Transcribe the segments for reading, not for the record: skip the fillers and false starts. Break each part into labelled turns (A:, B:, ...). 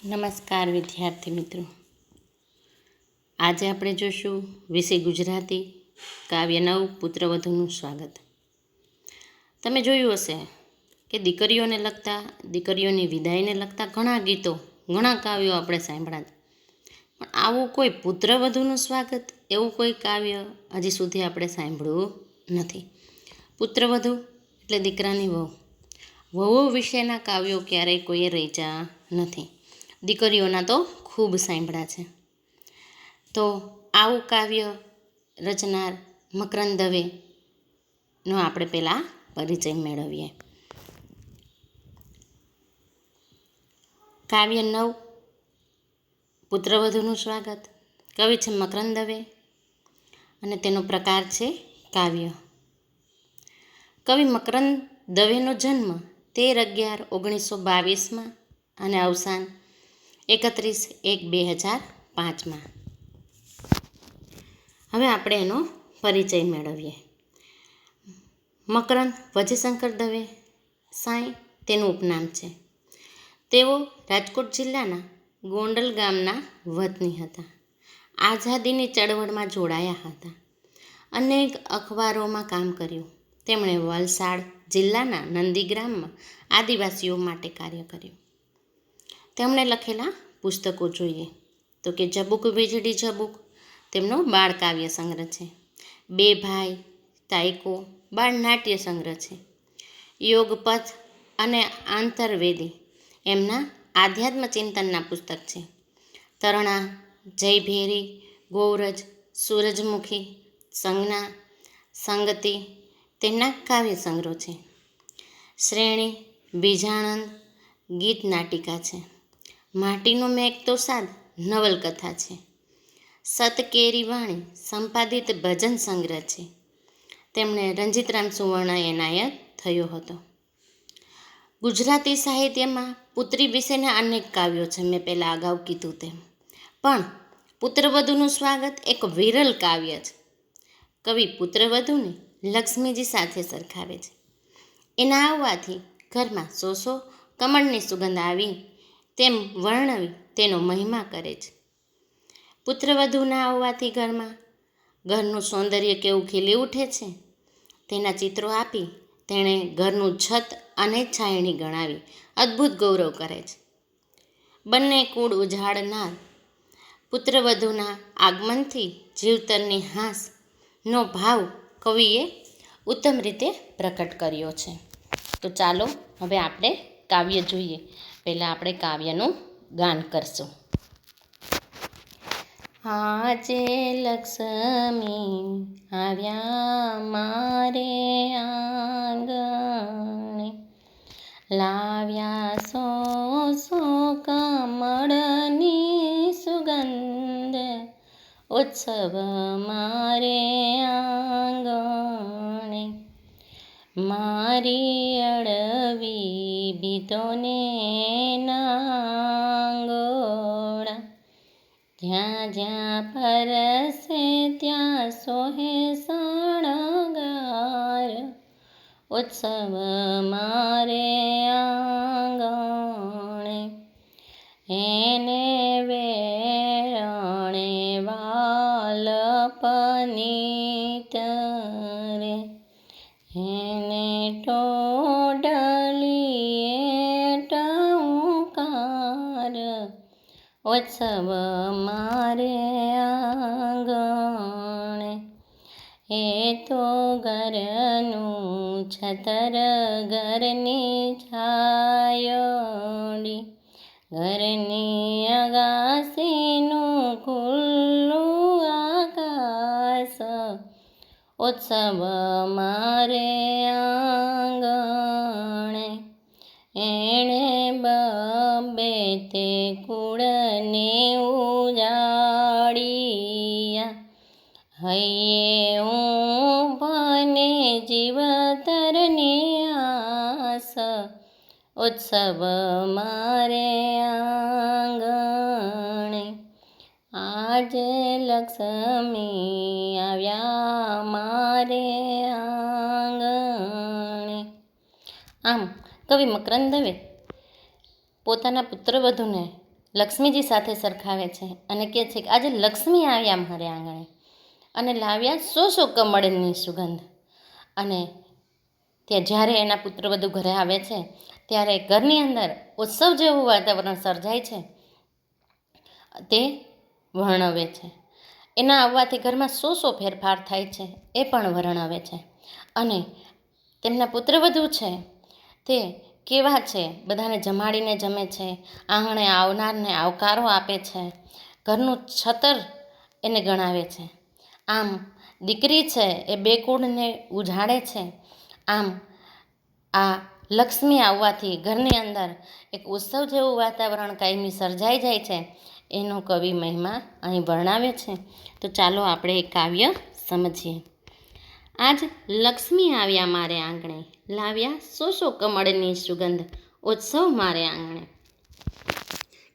A: નમસ્કાર વિદ્યાર્થી મિત્રો, આજે આપણે જોઈશું વિષય ગુજરાતી કાવ્ય 9 પુત્રવધૂનું સ્વાગત. તમે જોયું હશે કે દીકરીઓને લગતા, દીકરીઓની વિદાયને લગતા ઘણા ગીતો, ઘણા કાવ્યો આપણે સાંભળ્યા, પણ આવું કોઈ પુત્રવધૂનું સ્વાગત, એવું કોઈ કાવ્ય હજી સુધી આપણે સાંભળ્યું નથી. પુત્રવધુ એટલે દીકરાની વહુ. વહુ વિશેના કાવ્યો ક્યારેય કોઈએ રચ્યા નથી. દીકરીઓના તો ખૂબ સાંભળ્યા છે. તો આવું કાવ્ય રચનાર મકરંદ દવેનો આપણે પહેલાં પરિચય મેળવીએ. કાવ્ય 9 પુત્રવધૂનું સ્વાગત. કવિ છે મકરંદ દવે અને તેનો પ્રકાર છે કાવ્ય. કવિ મકરંદ દવેનો જન્મ 13/11/1922 અને અવસાન 31/1/2005. હવે આપણે એનો પરિચય મેળવીએ. મકરંદ વજીશંકર દવે સાંઈ તેનું ઉપનામ છે. તેઓ રાજકોટ જિલ્લાના ગોંડલ ગામના વતની હતા. આઝાદીની ચળવળમાં જોડાયા હતા. અનેક અખબારોમાં કામ કર્યું. તેમણે વલસાડ જિલ્લાના નંદીગ્રામમાં આદિવાસીઓ માટે કાર્ય કર્યું. તેમણે લખેલા પુસ્તકો જોઈએ તો કે ઝબૂક વીજળી ઝબૂક તેમનો બાળ કાવ્ય સંગ્રહ છે. બે ભાઈ તાયકો બાળ નાટ્ય સંગ્રહ છે. યોગપથ અને આંતરવેદી એમના આધ્યાત્મ ચિંતનના પુસ્તક છે. તરણા, જયભેરી, ગૌરજ, સૂરજમુખી, સંજ્ઞા, સંગતિ તેમના કાવ્ય સંગ્રહ છે. શ્રેણી, બીજાનંદ ગીત નાટિકા છે. માટીનો મેઘ તો સાદ નવલકથા છે. સતકેરી વાણી સંપાદિત ભજન સંગ્રહ છે. તેમણે રંજીતરામ સુવર્ણ એનાયત થયો હતો. ગુજરાતી સાહિત્યમાં પુત્રી વિશેના અનેક કાવ્યો છે. મેં પહેલાં અગાઉ કીધું તેમ, પણ પુત્રવધૂનું સ્વાગત એક વિરલ કાવ્ય છે. કવિ પુત્રવધૂને લક્ષ્મીજી સાથે સરખાવે છે. એના આવવાથી ઘરમાં સો કમળની સુગંધ આવી તેમ વર્ણવી તેનો મહિમા કરે છે. પુત્રવધૂના આવવાથી ઘરનું સૌંદર્ય કેવું ખીલી ઉઠે છે તેના ચિત્રો આપી તેણે ઘરનું છત અને છાયણી ગણાવી અદ્ભુત ગૌરવ કરે છે. બંને કુળ ઉજાડનાર પુત્રવધૂના આગમનથી જીવતરની હાસનો ભાવ કવિએ ઉત્તમ રીતે પ્રકટ કર્યો છે. તો ચાલો હવે આપણે કાવ્ય જોઈએ. પહેલાં આપણે કાવ્યનું ગાન કરશું. આજે લક્ષ્મી આવ્યા મારે આંગણે, લાવ્યા સો કમળની સુગંધ, ઉત્સવ મારે આંગણે. મારી અળવી ભીતોને નાંગોળા, જ્યાં જ્યાં પરસે ત્યાં સોહે શણગાર, ઉત્સવ મારે આંગણે. એને વેરણે વાલપનીત રે, એને ટોડલીએ ટંકાર, ઉત્સવ મારે આંગણે. એ તો ઘરનું છતર, ઘરની છાયડી, ઘરની અગાસીનું ખુલ્લું આકાશ, ઉત્સવ મારે આંગણે. એણે બબે તે કુળને ઉજાડિયા, હૈયે ઊભને જીવતરને આસ, ઉત્સવ મારે આંગણે. આજે લક્ષ્મી આવ્યા મારે આંગણે. આમ કવિ મકરંદ દવે પોતાના પુત્રવધૂને લક્ષ્મીજી સાથે સરખાવે છે અને કહે છે કે આજે લક્ષ્મી આવ્યા મારે આંગણે અને લાવ્યા 100 કમળની સુગંધ. અને ત્યાં જ્યારે એના પુત્રવધુ ઘરે આવે છે ત્યારે ઘરની અંદર ઉત્સવ જેવું વાતાવરણ સર્જાય છે તે વર્ણવે છે. એના આવવાથી ઘરમાં 100 ફેરફાર થાય છે એ પણ વર્ણવે છે. અને તેમના પુત્રવધુ છે તે કેવા છે, બધાને જમાડીને જમે છે, આંગણે આવનારને આવકારો આપે છે, ઘરનું છતર એને ગણાવે છે. આમ દીકરી છે એ બે કુળને ઉજાડે છે. આમ આ લક્ષ્મી આવવાથી ઘરની અંદર એક ઉત્સવ જેવું વાતાવરણ કાયમી સર્જાઈ જાય છે એનો કવિ મહિમા અહીં વર્ણવે છે. તો ચાલો આપણે એ કાવ્ય સમજીએ. આજ લક્ષ્મી આવ્યા મારે આંગણે, લાવ્યા 100 કમળની સુગંધ, ઉત્સવ મારે આંગણે.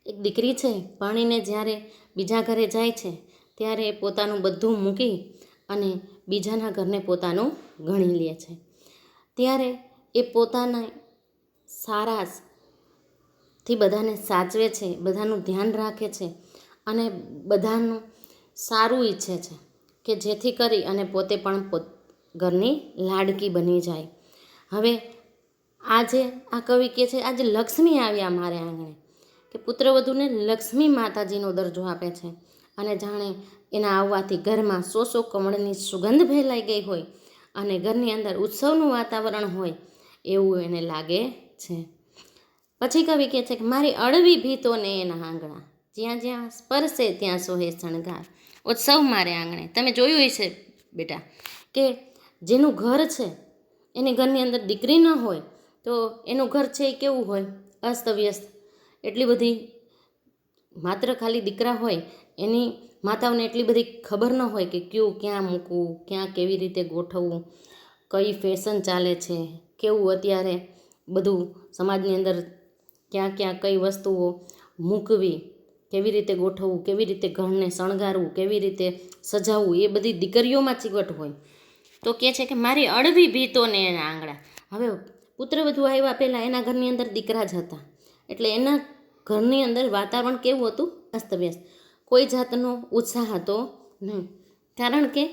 A: એક દીકરી છે ભણીને જ્યારે બીજા ઘરે જાય છે ત્યારે પોતાનું બધું મૂકી અને બીજાના ઘરને પોતાનું ગણી લે છે. ત્યારે એ પોતાના સારાથી બધાને સાચવે છે, બધાનું ધ્યાન રાખે છે અને બધાનું સારું ઈચ્છે છે કે જેથી કરી અને પોતે પણ ઘરની લાડકી બની જાય. હવે આજે આ કવિ કહે છે આજે લક્ષ્મી આવ્યા મારે આંગણે, કે પુત્રવધૂને લક્ષ્મી માતાજીનો દરજ્જો આપે છે અને જાણે એના આવવાથી ઘરમાં 100 કમળની સુગંધ ફેલાઈ ગઈ હોય અને ઘરની અંદર ઉત્સવનું વાતાવરણ હોય એવું એને લાગે છે. પછી કવિ કહે છે કે મારી અળવી ભીતોને એના આંગણા, જ્યાં જ્યાં સ્પર્શે ત્યાં સોહે શણગાર, ઉત્સવ મારે આંગણે. તમે જોયું હશે બેટા કે જેનું ઘર છે એને ઘરની અંદર દીકરી ન હોય તો એનું ઘર છે એ કેવું હોય, અસ્તવ્યસ્ત. એટલી બધી માત્ર ખાલી દીકરા હોય એની માતાઓને એટલી બધી ખબર ન હોય કે કયું ક્યાં મૂકવું, ક્યાં કેવી રીતે ગોઠવવું, કઈ ફેશન ચાલે છે, કેવું અત્યારે બધું સમાજની અંદર ક્યાં ક્યાં કઈ વસ્તુઓ મૂકવી, કેવી રીતે ગોઠવવું, કેવી રીતે ઘરને શણગારવું, કેવી રીતે સજાવવું, એ બધી દીકરીઓમાં ચીવટ હોય. તો કહે છે કે મારી અળવી ભીતોને એના આંગણા. હવે પુત્રવધુ આવ્યા પહેલાં એના ઘરની અંદર દીકરા જ હતા એટલે એના ઘરની અંદર વાતાવરણ કેવું હતું, અસ્તવ્યસ્ત. કોઈ જાતનો ઉત્સાહ હતો નહીં, કારણ કે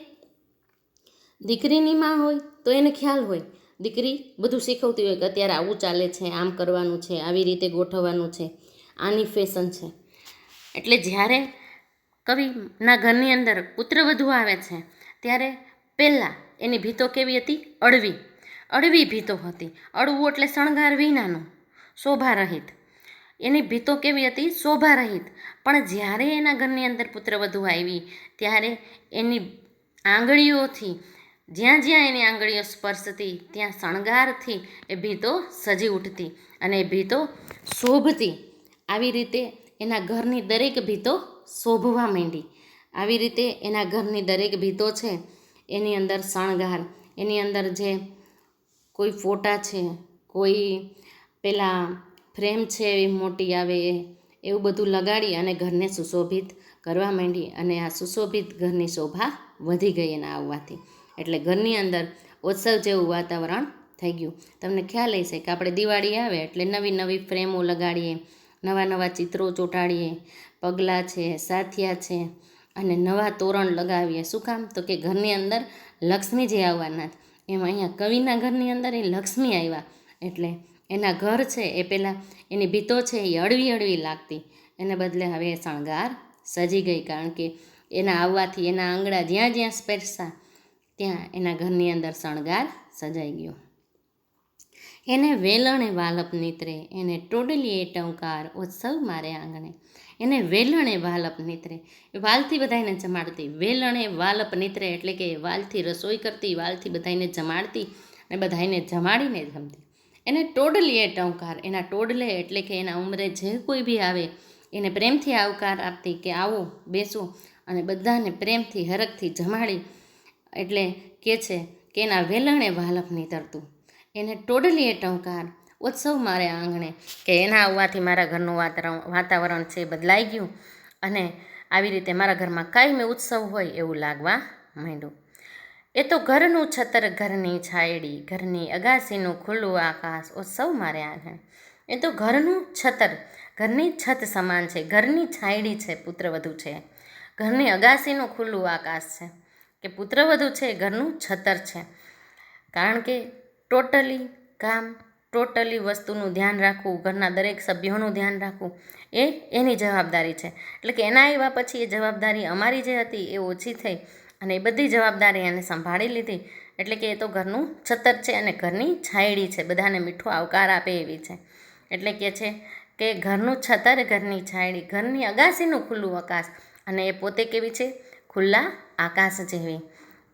A: દીકરીની માં હોય તો એને ખ્યાલ હોય, દીકરી બધું શીખવતી હોય કે અત્યારે આવું ચાલે છે, આમ કરવાનું છે, આવી રીતે ગોઠવવાનું છે, આની ફેશન છે. એટલે જ્યારે કવિના ઘરની અંદર પુત્રવધુ આવે છે ત્યારે પહેલાં એની ભીતો કેવી હતી, અળવી ભીતો હતી. અળવું એટલે શણગાર વિનાનું, શોભારહિત. એની ભીતો કેવી હતી, શોભારહિત. પણ જ્યારે એના ઘરની અંદર પુત્રવધુ આવી ત્યારે એની આંગળીઓથી જ્યાં જ્યાં એની આંગળીઓ સ્પર્શતી ત્યાં શણગારથી એ ભીતો સજી ઉઠતી અને એ ભીતો શોભતી. આવી રીતે એના ઘરની દરેક ભીતો શોભવા માંડી. આવી રીતે એના ઘરની દરેક ભીતો છે એની અંદર શણગાર, એની અંદર જે કોઈ ફોટા છે, કોઈ પેલા ફ્રેમ છે એવી મોટી આવે એવું બધું લગાડી અને ઘરને સુશોભિત કરવા માંડી અને આ સુશોભિત ઘરની શોભા વધી ગઈ એના આવવાથી. એટલે ઘરની અંદર ઉત્સવ જેવું વાતાવરણ થઈ ગયું. તમને ખ્યાલ હશે કે આપણે દિવાળી આવે એટલે નવી નવી ફ્રેમો લગાડીએ, નવા નવા ચિત્રો ચોંટાડીએ, પગલાં છે, સાથિયા છે અને નવા તોરણ લગાવીએ. શું કામ? તો કે ઘરની અંદર લક્ષ્મીજી આવવાના. એમ અહીંયા કવિના ઘરની અંદર એ લક્ષ્મી આવ્યા એટલે એના ઘર છે એ પહેલાં એની ભીતો છે એ અળવી લાગતી, એને બદલે હવે એ શણગાર સજી ગઈ, કારણ કે એના આવવાથી એના આંગણા જ્યાં જ્યાં સ્પર્શા ત્યાં એના ઘરની અંદર શણગાર સજાઈ ગયો. એને વેલણે વાલપ નીતરે, એને ટોડલીએ ટંકાર, ઉત્સવ મારે આંગણે. એને વેલણે વાલપ નીતરે, વાલથી બધાને જમાડતી. વેલણે વાલપ નીતરે એટલે કે વાલથી રસોઈ કરતી, વાલથી બધાને જમાડતી અને બધાને જમાડીને જમતી. એને ટોડલીએ ટંકાર, એના ટોડલે એટલે કે એના ઉંમરે જે કોઈ બી આવે એને પ્રેમથી આવકાર આપતી કે આવો બેસો અને બધાને પ્રેમથી હરખથી જમાડી. એટલે કહે છે કે એના વેલણે વાલપ નીતરતું, એને ટોડલીએ ટંકાર, ઉત્સવ મારે આંગણે, કે એના આવવાથી મારા ઘરનું વાતાવરણ છે બદલાઈ ગયું અને આવી રીતે મારા ઘરમાં કાયમી ઉત્સવ હોય એવું લાગવા માંડ્યું. એ તો ઘરનું છતર, ઘરની છાયડી, ઘરની અગાસીનું ખુલ્લું આકાશ, ઉત્સવ મારે આંગણે. એ તો ઘરનું છતર, ઘરની છત સમાન છે, ઘરની છાયડી છે પુત્રવધુ છે, ઘરની અગાસીનું ખુલ્લું આકાશ છે, કે પુત્રવધુ છે ઘરનું છતર છે. કારણ કે ટોટલી કામ, ટોટલી વસ્તુનું ધ્યાન રાખવું, ઘરના દરેક સભ્યોનું ધ્યાન રાખવું એ એની જવાબદારી છે. એટલે કે એના આવ્યા પછી એ જવાબદારી અમારી જે હતી એ ઓછી થઈ અને એ બધી જવાબદારી એને સંભાળી લીધી. એટલે કે એ તો ઘરનું છતર છે અને ઘરની છાયડી છે, બધાને મીઠો આવકાર આપે એવી છે. એટલે કે છે કે ઘરનું છતર, ઘરની છાયડી, ઘરની અગાસીનું ખુલ્લું આકાશ, અને એ પોતે કેવી છે? ખુલ્લા આકાશ જેવી,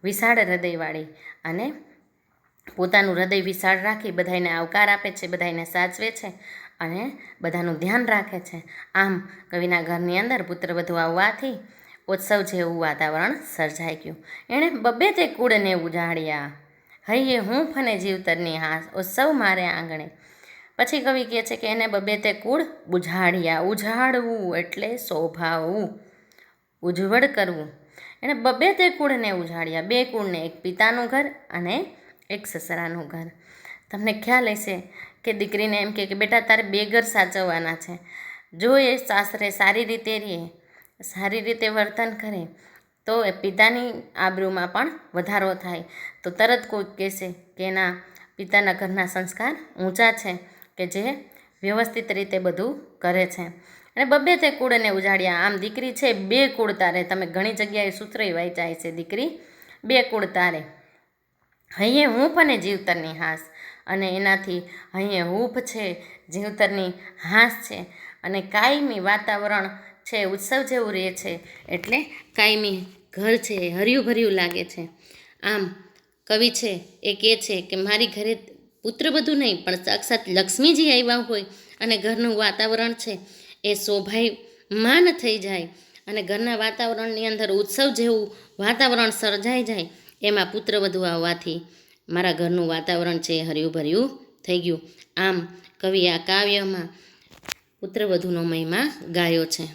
A: વિશાળ હૃદયવાળી, અને પોતાનું હૃદય વિશાળ રાખી બધાને આવકાર આપે છે, બધાને સાચવે છે અને બધાનું ધ્યાન રાખે છે. આમ કવિના ઘરની અંદર પુત્રવધુ આવવાથી ઉત્સવ જેવું વાતાવરણ સર્જાઈ ગયું. એણે બબ્બે તે કુળને ઉજાડ્યા, હૈયે હૂંફ અને જીવતરની હાસ, ઉત્સવ મારે આંગણે. પછી કવિ કહે છે કે એને બબ્બે તે કુળ ઉજાડ્યા. ઉજાડવું એટલે શોભાવવું, ઉજ્જવળ કરવું. એણે બબ્બે તે કુળને ઉજાડ્યા, બે કુળને, એક પિતાનું ઘર અને એક સસરાનું ઘર. તમને ખ્યાલ હશે કે દીકરીને એમ કે બેટા તારે બે ઘર સાચવવાના છે. જો એ સાસરે સારી રીતે રહે, સારી રીતે વર્તન કરે તો એ પિતાની આબરૂમાં પણ વધારો થાય. તો તરત કોઈ કહેશે કે એના પિતાના ઘરના સંસ્કાર ઊંચા છે, કે જે વ્યવસ્થિત રીતે બધું કરે છે. અને બબ્બે તે કુળને ઉજાડ્યા. આમ દીકરી છે બે કુળ તારે. તમે ઘણી જગ્યાએ સૂત્રય વાંચ્યા છે, દીકરી બે કુળ તારે. હૈયે હૂંફ અને જીવતરની હાસ, અને એનાથી હૈયે હૂંફ છે, જીવતરની હાસ છે, અને કાયમી વાતાવરણ છે ઉત્સવ જેવું રહે છે. એટલે કાયમી ઘર છે એ હર્યું ભર્યું લાગે છે. આમ કવિ છે એ કહે છે કે મારી ઘરે પુત્રવધુ નહીં પણ સાક્ષાત લક્ષ્મીજી આવ્યા હોય અને ઘરનું વાતાવરણ છે એ શોભાયમાન થઈ જાય અને ઘરના વાતાવરણની અંદર ઉત્સવ જેવું વાતાવરણ સર્જાઈ જાય. એમાં પુત્રવધુ આવવાથી મારા ઘરનું વાતાવરણ છે એ હર્યું ભર્યું થઈ ગયું. આમ કવિ આ કાવ્યમાં પુત્રવધુનો મહિમા ગાયો છે.